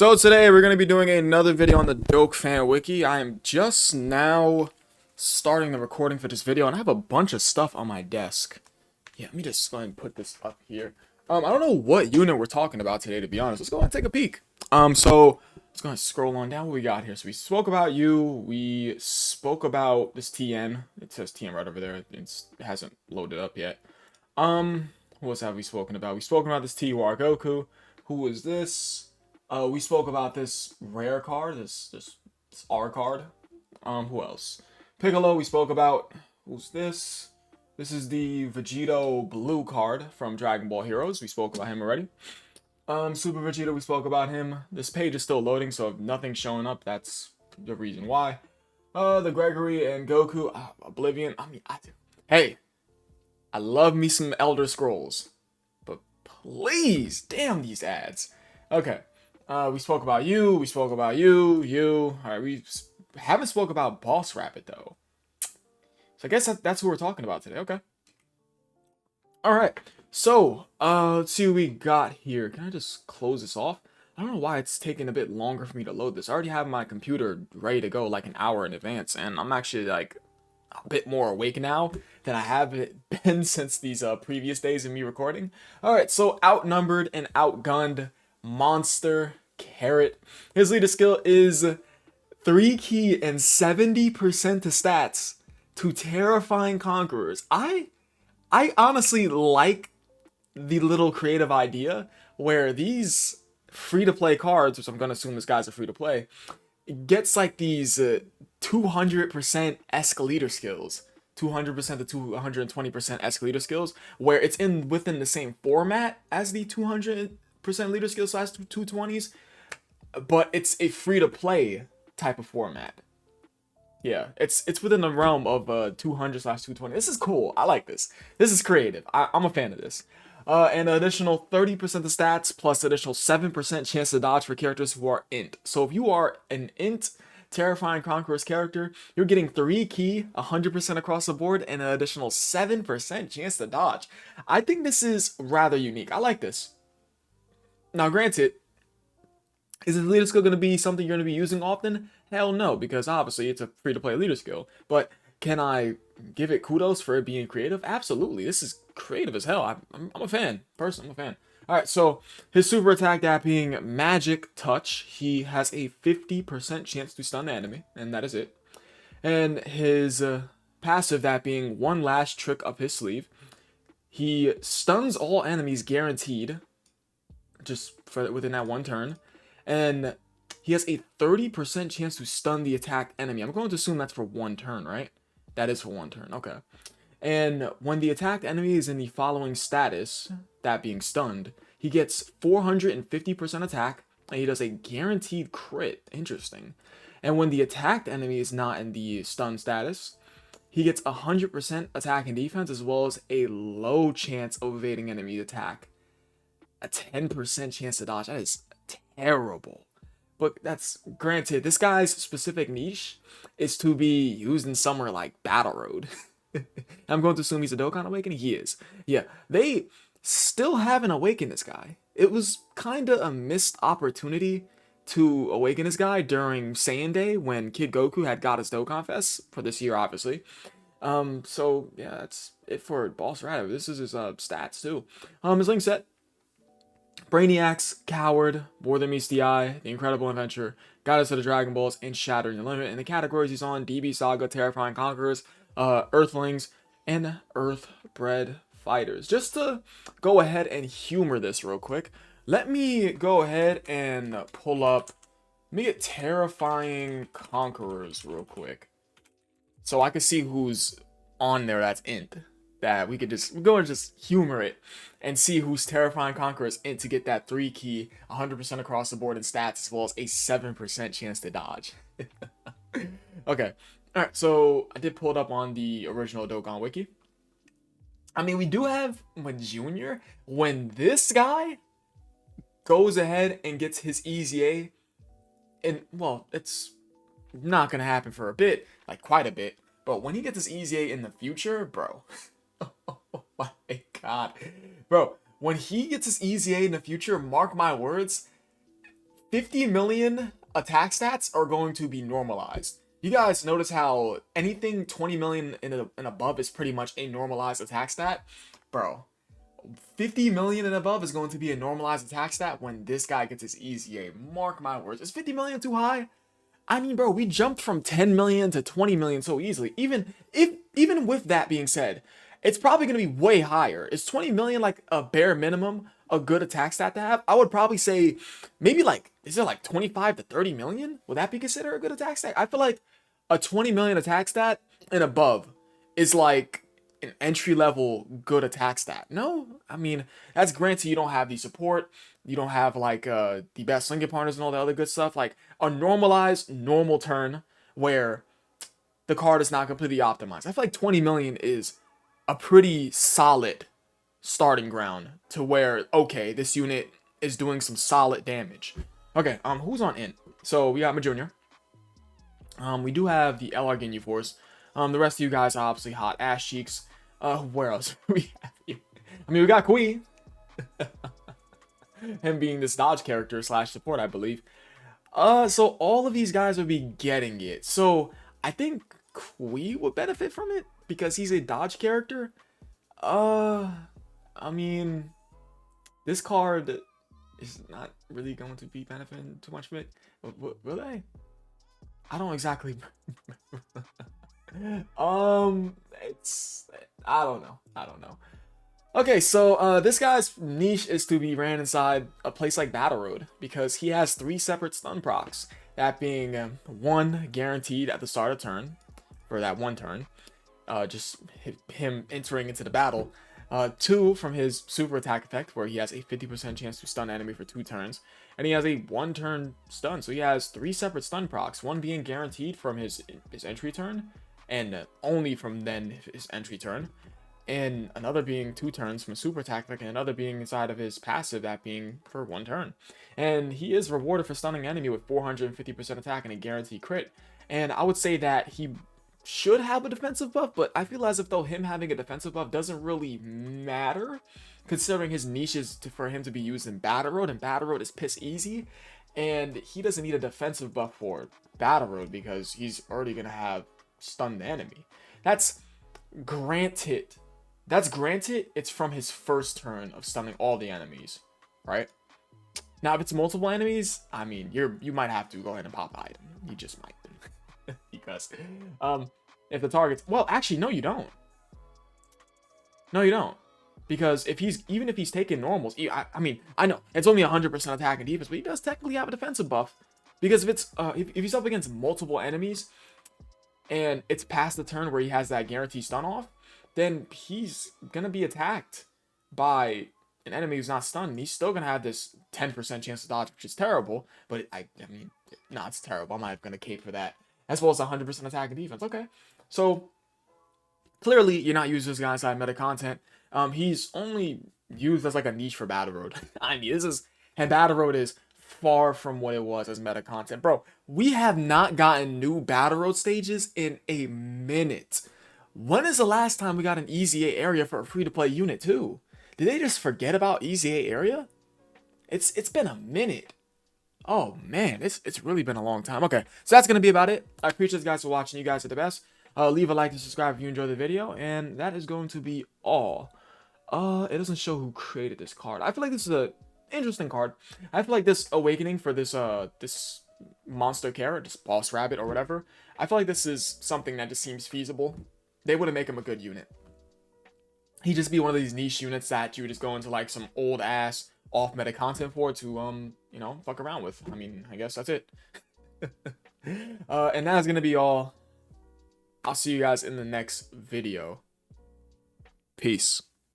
So today we're going to be doing another video on the Dokfan Wiki. I am just now starting the recording for this video, and I have a bunch of stuff on my desk. Yeah, let me just go ahead and put this up here. I don't know what unit we're talking about today, to be honest. Let's go ahead and take a peek. So let's go ahead and scroll on down what we got here. So we spoke about you. We spoke about this TN. It says TN right over there. It hasn't loaded up yet. What else have we spoken about? We spoke about this TUR Goku. Who was this? We spoke about this rare card, this R card. Who else? Piccolo, we spoke about. Who's this? This is the Vegito blue card from Dragon Ball Heroes. We spoke about him already. Super Vegeta, we spoke about him. This page is still loading, so if nothing's showing up, that's the reason why. The Gregory and Goku, Oblivion. Hey, I love me some Elder Scrolls, but please, damn these ads. Okay. We spoke about you. We spoke about you. All right, we haven't spoke about Boss Rabbit though. So I guess that's who we're talking about today. Okay. All right. So let's see what we got here. Can I just close this off? I don't know why it's taking a bit longer for me to load this. I already have my computer ready to go like an hour in advance, and I'm actually like a bit more awake now than I have been since these previous days of me recording. All right. So outnumbered and outgunned monster Carrot. His leader skill is 3 key and 70% to stats to terrifying conquerors. I honestly like the little creative idea where these free-to-play cards, which I'm gonna assume this guy's a free-to-play, gets like these 200% escalator skills. 200% to 220% escalator skills, where it's within the same format as the 200% leader skill slash 220s, but it's a free-to-play type of format. Yeah, it's within the realm of 200 slash 220. This is cool. I like this. This is creative. I'm a fan of this. And an additional 30% of stats plus additional 7% chance to dodge for characters who are int. So if you are an int Terrifying Conqueror's character, you're getting 3 key, 100% across the board, and an additional 7% chance to dodge. I think this is rather unique. I like this. Now, granted, is the leader skill going to be something you're going to be using often? Hell no, because obviously it's a free-to-play leader skill. But can I give it kudos for it being creative? Absolutely. This is creative as hell. I'm a fan. Personally, I'm a fan. Alright, so his super attack, that being Magic Touch, he has a 50% chance to stun the enemy, and that is it. And his passive, that being One Last Trick Up His Sleeve, he stuns all enemies guaranteed, just within that one turn. And he has a 30% chance to stun the attacked enemy. I'm going to assume that's for one turn, right? That is for one turn, okay. And when the attacked enemy is in the following status, that being stunned, he gets 450% attack, and he does a guaranteed crit. Interesting. And when the attacked enemy is not in the stun status, he gets 100% attack and defense, as well as a low chance of evading enemy attack. A 10% chance to dodge. That is terrible. But that's granted, this guy's specific niche is to be used in somewhere like Battle Road. I'm going to assume he's a Dokkan Awakening. He is. Yeah, they still haven't awakened this guy. It was kind of a missed opportunity to awaken this guy during Saiyan Day when Kid Goku had got his Dokkan Fest for this year, obviously. So yeah, that's it for Boss Rabbit. This is his stats too. His link set: Brainiacs, Coward, More Than Meets the Eye, The Incredible Adventure, Goddess of the Dragon Balls, and Shattering the Limit. And the categories he's on: DB Saga, Terrifying Conquerors, Earthlings, and Earthbred Fighters. Just to go ahead and humor this real quick, let me go ahead and pull up, let me get Terrifying Conquerors real quick, so I can see who's on there that's int. That we could just go and just humor it and see who's Terrifying Conquerors int to get that 3 key, 100% across the board in stats, as well as a 7% chance to dodge. Okay. Alright, so I did pull it up on the original Dokkan Wiki. I mean, we do have a Junior. When this guy goes ahead and gets his EZA, and, well, it's not going to happen for a bit, like quite a bit, but when he gets his EZA in the future, bro, oh my god. Bro, when he gets his EZA in the future, mark my words, 50 million attack stats are going to be normalized. You guys notice how anything 20 million and above is pretty much a normalized attack stat? Bro, 50 million and above is going to be a normalized attack stat when this guy gets his EZA. Mark my words. Is 50 million too high? I mean, bro, we jumped from 10 million to 20 million so easily. Even with that being said, it's probably going to be way higher. Is 20 million like a bare minimum, a good attack stat to have? I would probably say maybe like, is it like 25 to 30 million? Would that be considered a good attack stat? I feel like a 20 million attack stat and above is like an entry level good attack stat. No, I mean, that's granted you don't have the support, you don't have like the best linking partners and all the other good stuff. Like a normalized normal turn where the card is not completely optimized. I feel like 20 million is a pretty solid starting ground to where, okay, this unit is doing some solid damage. Okay, who's on in? So we got my junior. We do have the LR Ginyu Force. The rest of you guys are obviously hot ass cheeks. Where else we have you? I mean, we got Kui. Him being this dodge character slash support, I believe. So all of these guys would be getting it. So I think Kui would benefit from it because he's a dodge character. I mean, this card is not really going to be benefiting too much from it. Will they? I don't exactly. It's, I don't know. Okay, so this guy's niche is to be ran inside a place like Battle Road because he has 3 separate stun procs. That being 1 guaranteed at the start of turn for that 1 turn, just him entering into the battle. 2 from his super attack effect where he has a 50% chance to stun enemy for 2 turns, and he has a 1 turn stun. So he has 3 separate stun procs, 1 being guaranteed from his entry turn, and only from then his entry turn, and another being 2 turns from a super attack effect, and another being inside of his passive, that being for 1 turn. And he is rewarded for stunning enemy with 450% attack and a guaranteed crit. And I would say that he should have a defensive buff, but I feel as if though him having a defensive buff doesn't really matter, considering his niche is for him to be used in Battle Road, and Battle Road is piss easy, and he doesn't need a defensive buff for Battle Road because he's already gonna have stunned the enemy. That's granted. It's from his first turn of stunning all the enemies, right? Now, if it's multiple enemies, I mean, you might have to go ahead and pop the item. You just might. Because if the target's, well, actually no, you don't because even if he's taking normals, I mean, I know it's only 100% attack and defense, but he does technically have a defensive buff because if it's if he's up against multiple enemies and it's past the turn where he has that guaranteed stun off, then he's gonna be attacked by an enemy who's not stunned. He's still gonna have this 10% chance to dodge, which is terrible, but I mean, no, it's terrible. I'm not gonna cape for that. As well as 100% attack and defense. Okay, so clearly you're not using this guy inside meta content. He's only used as like a niche for Battle Road. I mean, and Battle Road is far from what it was as meta content, bro. We have not gotten new Battle Road stages in a minute. When is the last time we got an EZA area for a free-to-play unit too? Did they just forget about EZA area? It's been a minute. Oh man, it's really been a long time. Okay, so that's gonna be about it. I appreciate you guys for watching. You guys are the best. Leave a like and subscribe if you enjoyed the video, and that is going to be all. It doesn't show who created this card. I feel like this is a interesting card. I feel like this awakening for this this monster carrot, this boss rabbit or whatever, I feel like this is something that just seems feasible. They wouldn't make him a good unit. He'd just be one of these niche units that you would just go into like some old ass off meta content for to you know, fuck around with. I mean, I guess that's it. And that's gonna be all. I'll see you guys in the next video. Peace.